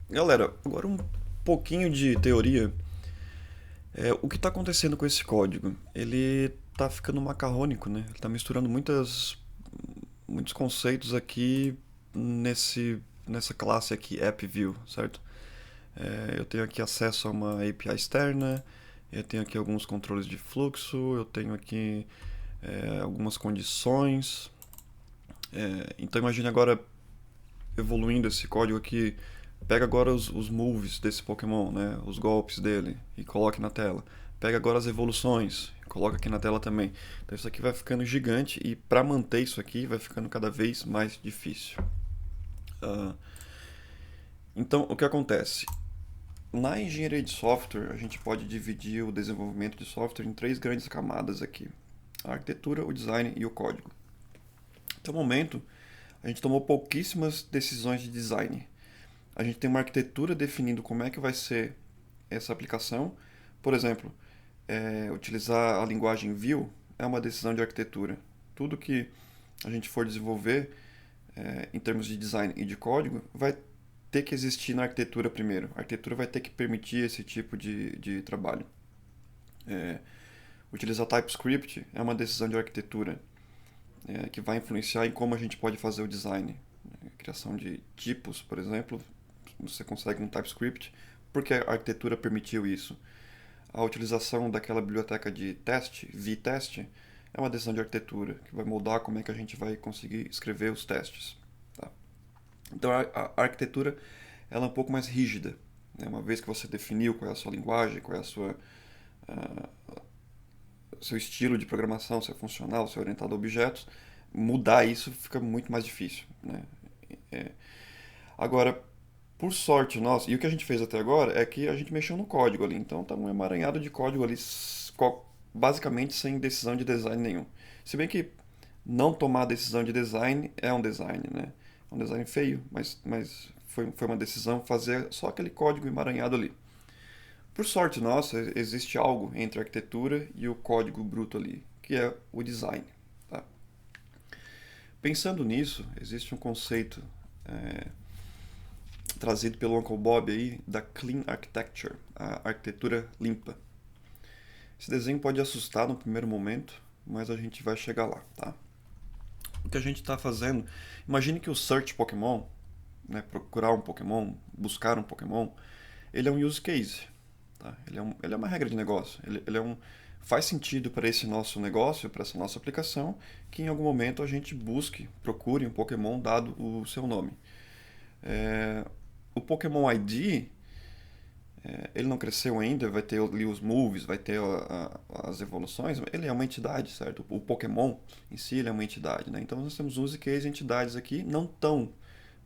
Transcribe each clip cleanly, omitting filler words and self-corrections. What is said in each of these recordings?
Galera, agora um pouquinho de teoria. O que está acontecendo com esse código? Ele está ficando macarrônico, né? Ele está misturando muitos conceitos aqui nessa classe aqui, AppView, certo? Eu tenho aqui acesso a uma API externa, eu tenho aqui alguns controles de fluxo, eu tenho aqui algumas condições. Então imagine agora evoluindo esse código aqui. Pega agora os moves desse Pokémon, né? Os golpes dele e coloque na tela. Pega agora as evoluções, coloca aqui na tela também. Então isso aqui vai ficando gigante e para manter isso aqui vai ficando cada vez mais difícil. Ah, então o que acontece? Na engenharia de software, a gente pode dividir o desenvolvimento de software em três grandes camadas aqui: a arquitetura, o design e o código. Até o momento, a gente tomou pouquíssimas decisões de design. A gente tem uma arquitetura definindo como é que vai ser essa aplicação. Por exemplo, utilizar a linguagem Vue é uma decisão de arquitetura. Tudo que a gente for desenvolver em termos de design e de código vai ter que existir na arquitetura primeiro. A arquitetura vai ter que permitir esse tipo de trabalho. É, Utilizar TypeScript é uma decisão de arquitetura que vai influenciar em como a gente pode fazer o design. Criação de tipos, por exemplo, você consegue no TypeScript porque a arquitetura permitiu isso. A utilização daquela biblioteca de teste, vtest, é uma decisão de arquitetura que vai moldar como é que a gente vai conseguir escrever os testes. Tá? Então a arquitetura ela é um pouco mais rígida. Né? Uma vez que você definiu qual é a sua linguagem, qual é a seu estilo de programação, se é funcional, se é orientado a objetos, mudar isso fica muito mais difícil. Né? É, Agora, por sorte nossa, e o que a gente fez até agora é que a gente mexeu no código ali, então tá um emaranhado de código ali, basicamente sem decisão de design nenhum. Se bem que não tomar decisão de design é um design, né? É um design feio, mas foi uma decisão fazer só aquele código emaranhado ali. Por sorte nossa, existe algo entre a arquitetura e o código bruto ali, que é o design. Tá? Pensando nisso, existe um conceito é, trazido pelo Uncle Bob aí da Clean Architecture, a arquitetura limpa. Esse desenho pode assustar no primeiro momento, mas a gente vai chegar lá, tá? O que a gente está fazendo, imagine que o search Pokémon, né, procurar um Pokémon, buscar um Pokémon, ele é um use case, tá? Ele é uma regra de negócio, ele é um faz sentido para esse nosso negócio, para essa nossa aplicação, que em algum momento a gente busque, procure um Pokémon dado o seu nome. É, o Pokémon ID ele não cresceu ainda, vai ter ali os moves, vai ter as evoluções, ele é uma entidade, certo? O Pokémon em si ele é uma entidade, né? Então nós temos use case entidades aqui, não tão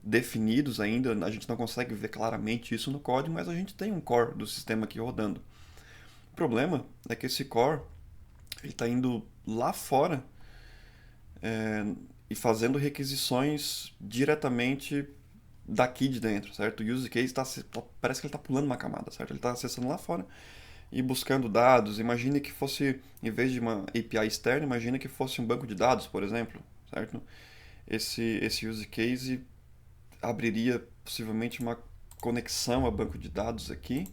definidos ainda, a gente não consegue ver claramente isso no código, mas a gente tem um core do sistema aqui rodando. O problema é que esse core ele está indo lá fora é, e fazendo requisições diretamente daqui de dentro, certo? O use case parece que ele está pulando uma camada, certo? Ele está acessando lá fora e buscando dados. Imagine que fosse, em vez de uma API externa, imagine que fosse um banco de dados, por exemplo, certo? Esse use case abriria possivelmente uma conexão a banco de dados aqui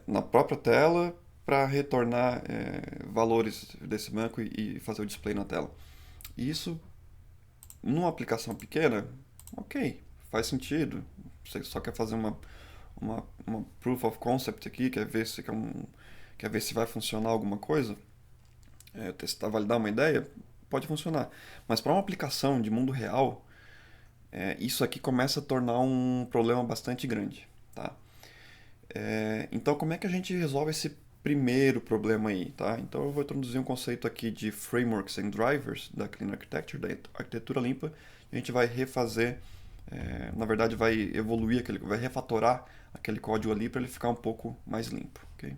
na própria tela para retornar valores desse banco e fazer o display na tela. E isso, numa aplicação pequena, ok, faz sentido. Você só quer fazer uma proof of concept aqui, quer ver se vai funcionar alguma coisa, testar, validar uma ideia, pode funcionar. Mas para uma aplicação de mundo real, isso aqui começa a tornar um problema bastante grande. Tá? Então, como é que a gente resolve esse primeiro problema aí? Tá? Então, eu vou introduzir um conceito aqui de frameworks and drivers da Clean Architecture, da arquitetura limpa. A gente vai refazer, na verdade, vai evoluir, vai refatorar aquele código ali para ele ficar um pouco mais limpo. Okay?